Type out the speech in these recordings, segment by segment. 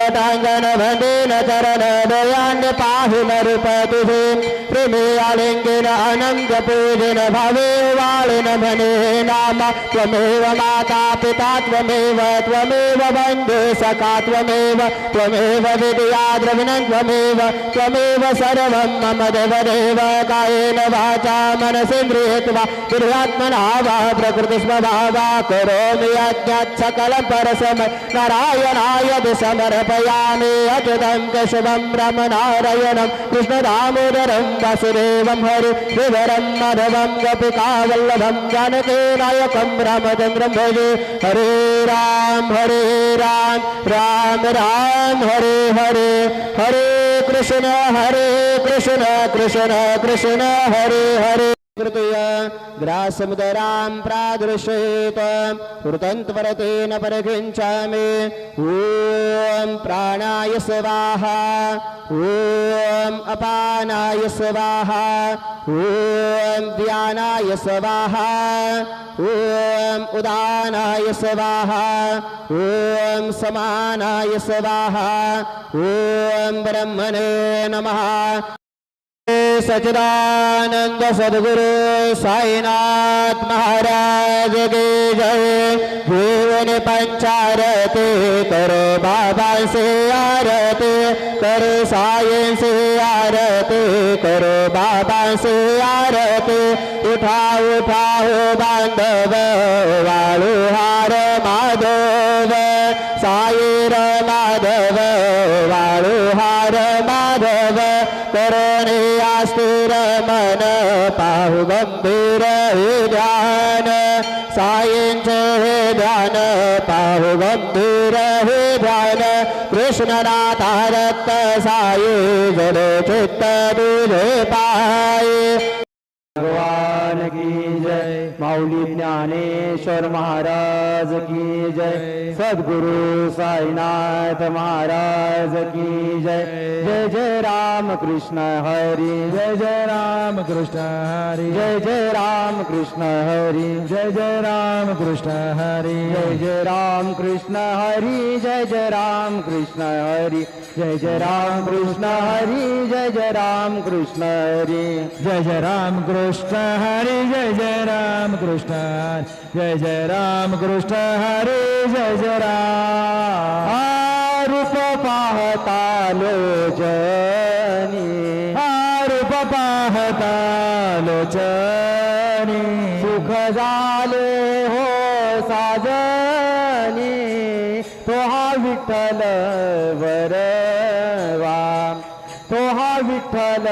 टांगन बंदीन चरण दयान्य पाहिन रूप तुझे प्रेमी आलिंगन अनंग पूजन भावे वाळिन म्हणे नाम त्वमेव माता पिता त्वमेव बंधु सखा त्वमेव विद्या द्रविणं त्वमेव सर्वं मम देवदेव कायेन वाचा मनसेन्द्रियत्वा दुर्यात्मना वा प्रकृतिस्वभावा करोमि यज्ञात् सकलं परस्मै नारायणाय समर्पयामि अच्युतं केशवं ब्रह्मनारायणं कृष्णदामोदरं वासुदेवं हरिहरं माधवं गोपिकावल्लभं जानकीनायकं रामचन्द्रं भजे हरे राम राम राम हरे हरे हरे कृष्ण कृष्ण कृष्ण हरे हरे कृतय ग्रासमुदरां प्रादृशेत वृतन्त्वरतेन परिकिञ्चामि ॐ प्राणाय स्वाहा ॐ अपानाय स्वाहा ॐ ध्यानाय स्वाहा ॐ उदानाय स्वाहा ॐ समानाय स्वाहा ॐ ब्रह्मणे नमः। सच्चिदानंद सद्गुरु साईनाथ महाराज की जय। जीवन पंचारती करो बाबा से आरती करो साईं से आरती करो बाबा से आरती उठाओ बांधव वाळू हार माधव साईर माधव वाळू हार माधव करोने स्थिर मन पाहु गंभीर हे ध्यान साईंचे हे ध्यान पाहु गंभीर हे ध्यान कृष्णनाथ रक्त साई जल चित्त तुझे पाये। भगवान की जय। माऊली ज्ञानेश्वर महाराज की जय। सद्गुरु साईनाथ महाराज की जय। जय जय राम कृष्ण हरी जय जय राम कृष्ण हरी जय जय राम कृष्ण हरी जय जय राम कृष्ण हरी जय जय राम कृष्ण हरी जय जय राम कृष्ण हरी जय जय राम कृष्ण हरी जय जय राम कृष्ण हरी जय जय राम कृष्ण हरी जय जय राम कृष्ण जय जय राम कृष्ण हरी जय जय राम। रूप पाहता लोचनी रूप पाहता लोचनी सुख झाले हो साजनी तो हा विठ्ठल वरवा तो हा विठ्ठल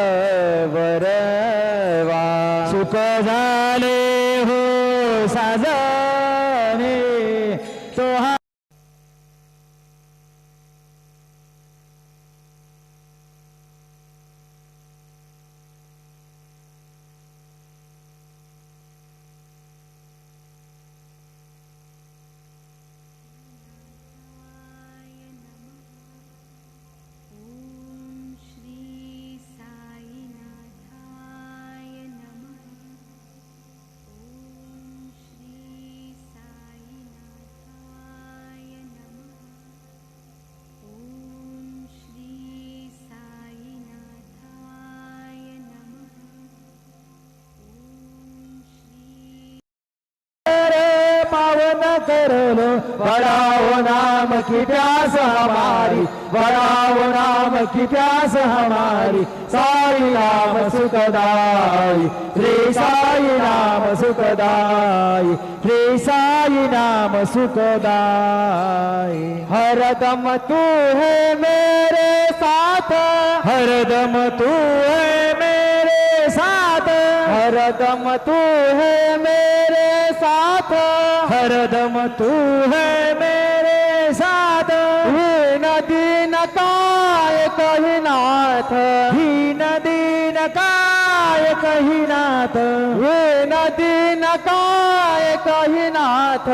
वरवा सुख झाले हो साजनी तो हा करो बढ़ाओ नाम की प्यास हमारी बढ़ाओ नाम की प्यास हमारी साई नाम सुखदाई श्री साई नाम सुखदाई श्री साई नाम सुखदाई। हरदम तू है मेरे साथ हरदम तू है मेरे साथ हरदम तू है मेरे साथ हरदम तू है मेरे साथ। हीन दीन काय कही नाथ हीन दीन काय कही नाथ हीन दीन काय कही नाथ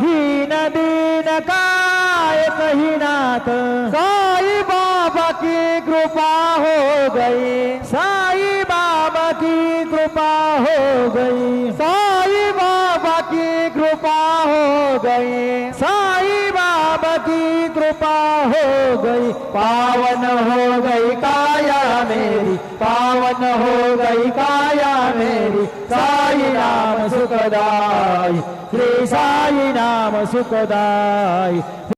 हीन दीन काय कही नाथ। साई बाबा की कृपा हो गई साई बाबा की कृपा हो गई साई बाबा की कृपा हो गई साई बाबा की कृपा हो गई, पावन हो गई काया मेरी, पावन हो गई काया मेरी। साई नाम सुखदाई, श्री साई नाम सुखदाई।